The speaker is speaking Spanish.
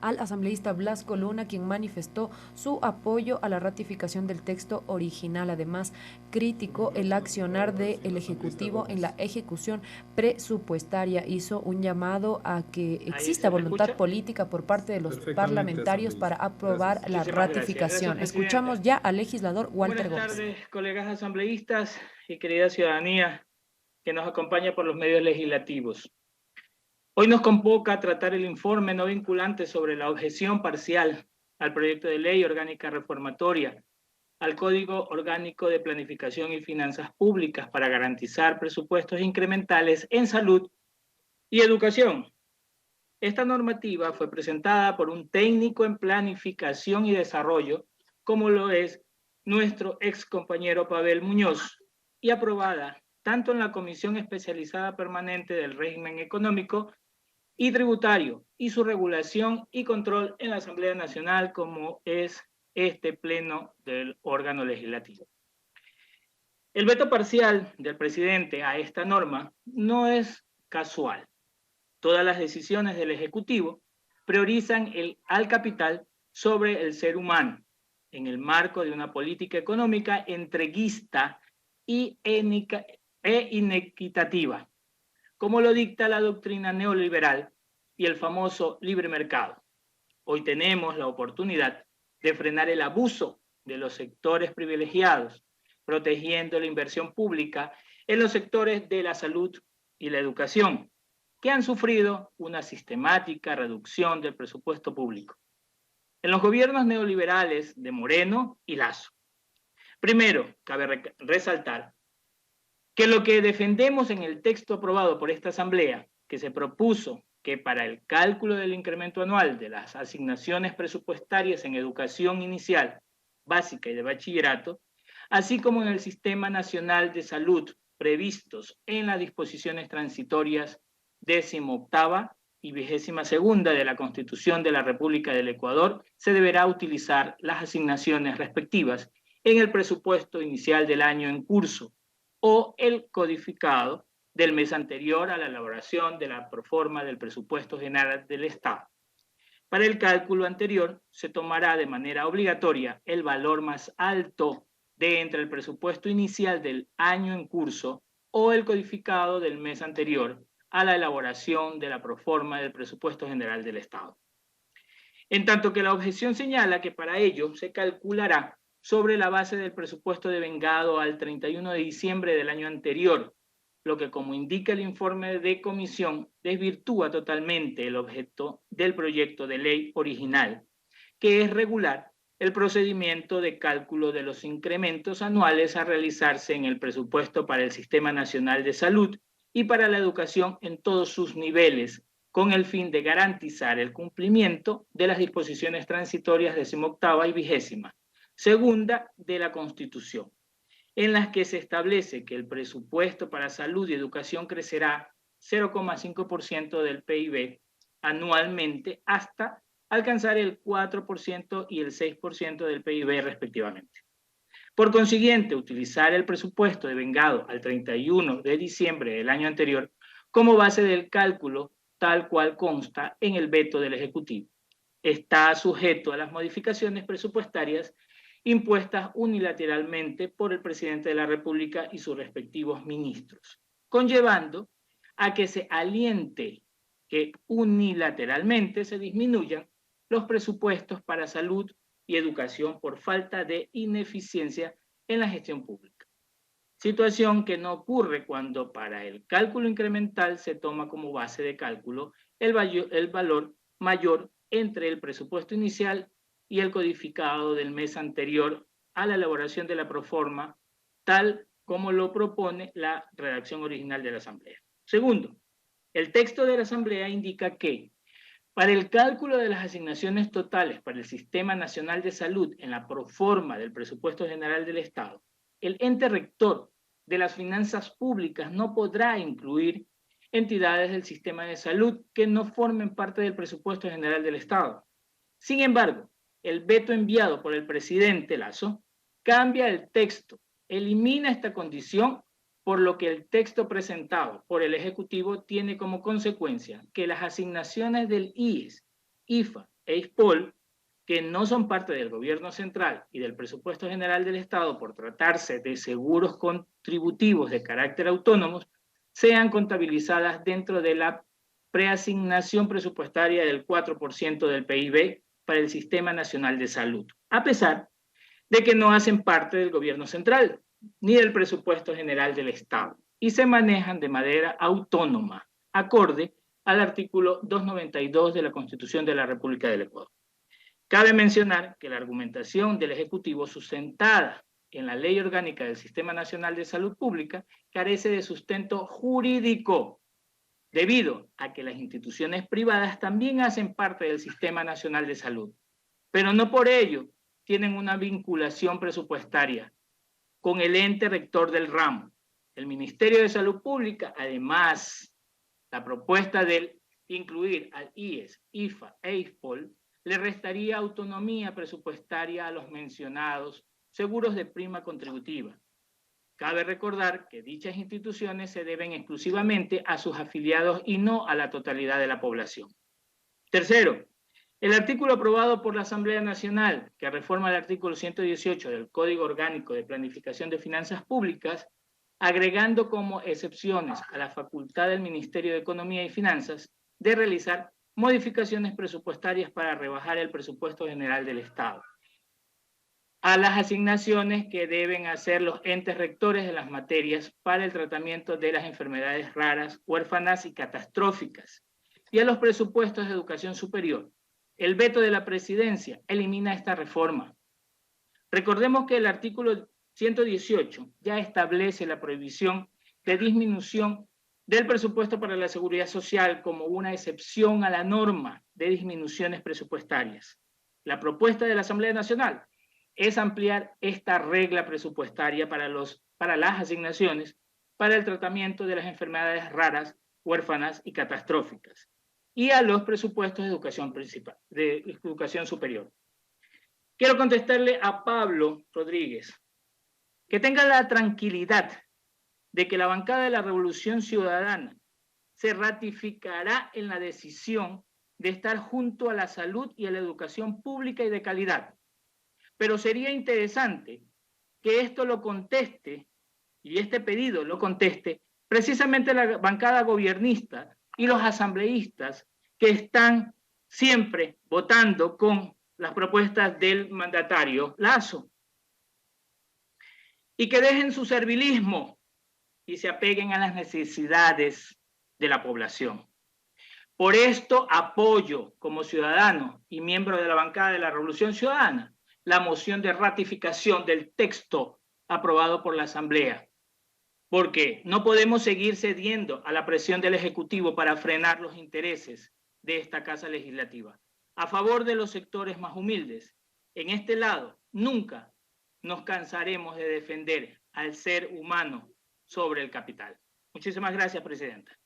al asambleísta Blasco Luna, quien manifestó su apoyo a la ratificación del texto original. Además, criticó el accionar del Ejecutivo en la ejecución presupuestaria. Hizo un llamado a que Ahí exista se me voluntad escucha. política por parte de los Perfectamente, parlamentarios para asambleísta. aprobar Gracias. la Muchísimas gracias. Gracias, ratificación. Escuchamos Presidenta. ya al legislador Walter Buenas Gómez. tardes, colegas asambleístas y querida ciudadanía que nos acompaña por los medios legislativos. Hoy nos convoca a tratar el informe no vinculante sobre la objeción parcial al proyecto de ley orgánica reformatoria al Código Orgánico de Planificación y Finanzas Públicas para garantizar presupuestos incrementales en salud y educación. Esta normativa fue presentada por un técnico en planificación y desarrollo, como lo es nuestro ex compañero Pavel Muñoz, y aprobada tanto en la Comisión Especializada Permanente del Régimen Económico y Tributario y su regulación y control en la Asamblea Nacional, como es este pleno del órgano legislativo. El veto parcial del presidente a esta norma no es casual. Todas las decisiones del Ejecutivo priorizan al capital sobre el ser humano en el marco de una política económica entreguista e inequitativa, como lo dicta la doctrina neoliberal y el famoso libre mercado. Hoy tenemos la oportunidad de frenar el abuso de los sectores privilegiados, protegiendo la inversión pública en los sectores de la salud y la educación, que han sufrido una sistemática reducción del presupuesto público en los gobiernos neoliberales de Moreno y Lasso. Primero, cabe resaltar que lo que defendemos en el texto aprobado por esta Asamblea, que se propuso que para el cálculo del incremento anual de las asignaciones presupuestarias en educación inicial, básica y de bachillerato, así como en el Sistema Nacional de Salud previstos en las disposiciones transitorias 18ª y 22ª de la Constitución de la República del Ecuador, se deberá utilizar las asignaciones respectivas en el presupuesto inicial del año en curso o el codificado del mes anterior a la elaboración de la proforma del presupuesto general del Estado. Para el cálculo anterior, se tomará de manera obligatoria el valor más alto de entre el presupuesto inicial del año en curso o el codificado del mes anterior a la elaboración de la proforma del presupuesto general del Estado. En tanto que la objeción señala que para ello se calculará sobre la base del presupuesto devengado al 31 de diciembre del año anterior, lo que, como indica el informe de comisión, desvirtúa totalmente el objeto del proyecto de ley original, que es regular el procedimiento de cálculo de los incrementos anuales a realizarse en el presupuesto para el Sistema Nacional de Salud y para la educación en todos sus niveles, con el fin de garantizar el cumplimiento de las disposiciones transitorias 18ª y 22ª de la Constitución, en las que se establece que el presupuesto para salud y educación crecerá 0,5% del PIB anualmente hasta alcanzar el 4% y el 6% del PIB respectivamente. Por consiguiente, utilizar el presupuesto devengado al 31 de diciembre del año anterior como base del cálculo tal cual consta en el veto del Ejecutivo. Está sujeto a las modificaciones presupuestarias impuestas unilateralmente por el presidente de la República y sus respectivos ministros, conllevando a que se aliente que unilateralmente se disminuyan los presupuestos para salud y educación por falta de ineficiencia en la gestión pública. Situación que no ocurre cuando para el cálculo incremental se toma como base de cálculo el valor mayor entre el presupuesto inicial y el codificado del mes anterior a la elaboración de la proforma, tal como lo propone la redacción original de la Asamblea. Segundo, el texto de la Asamblea indica que para el cálculo de las asignaciones totales para el Sistema Nacional de Salud en la proforma del Presupuesto General del Estado, el ente rector de las finanzas públicas no podrá incluir entidades del sistema de salud que no formen parte del presupuesto general del Estado. Sin embargo, el veto enviado por el presidente Lasso cambia el texto, elimina esta condición, por lo que el texto presentado por el Ejecutivo tiene como consecuencia que las asignaciones del IES, IFA e ISPOL, que no son parte del gobierno central y del presupuesto general del Estado por tratarse de seguros contributivos de carácter autónomo, sean contabilizadas dentro de la preasignación presupuestaria del 4% del PIB para el Sistema Nacional de Salud, a pesar de que no hacen parte del gobierno central ni del presupuesto general del Estado y se manejan de manera autónoma, acorde al artículo 292 de la Constitución de la República del Ecuador. Cabe mencionar que la argumentación del Ejecutivo sustentada en la Ley Orgánica del Sistema Nacional de Salud Pública carece de sustento jurídico, debido a que las instituciones privadas también hacen parte del Sistema Nacional de Salud, pero no por ello tienen una vinculación presupuestaria con el ente rector del ramo. El Ministerio de Salud Pública, además, la propuesta de incluir al IES, IFA e ISPOL le restaría autonomía presupuestaria a los mencionados seguros de prima contributiva. Cabe recordar que dichas instituciones se deben exclusivamente a sus afiliados y no a la totalidad de la población. Tercero, el artículo aprobado por la Asamblea Nacional, que reforma el artículo 118 del Código Orgánico de Planificación de Finanzas Públicas, agregando como excepciones a la facultad del Ministerio de Economía y Finanzas de realizar modificaciones presupuestarias para rebajar el presupuesto general del Estado, a las asignaciones que deben hacer los entes rectores de las materias para el tratamiento de las enfermedades raras, huérfanas y catastróficas, y a los presupuestos de educación superior. El veto de la presidencia elimina esta reforma. Recordemos que el artículo 118 ya establece la prohibición de disminución del presupuesto para la seguridad social como una excepción a la norma de disminuciones presupuestarias. La propuesta de la Asamblea Nacional es ampliar esta regla presupuestaria para las asignaciones para el tratamiento de las enfermedades raras, huérfanas y catastróficas, y a los presupuestos de educación superior. Quiero contestarle a Pablo Rodríguez que tenga la tranquilidad de que la bancada de la Revolución Ciudadana se ratificará en la decisión de estar junto a la salud y a la educación pública y de calidad. Pero sería interesante que esto lo conteste, y este pedido lo conteste, precisamente la bancada gobiernista y los asambleístas que están siempre votando con las propuestas del mandatario Lasso. Y que dejen su servilismo y se apeguen a las necesidades de la población. Por esto apoyo como ciudadano y miembro de la bancada de la Revolución Ciudadana la moción de ratificación del texto aprobado por la Asamblea, porque no podemos seguir cediendo a la presión del Ejecutivo para frenar los intereses de esta Casa Legislativa a favor de los sectores más humildes. En este lado, nunca nos cansaremos de defender al ser humano sobre el capital. Muchísimas gracias, Presidenta.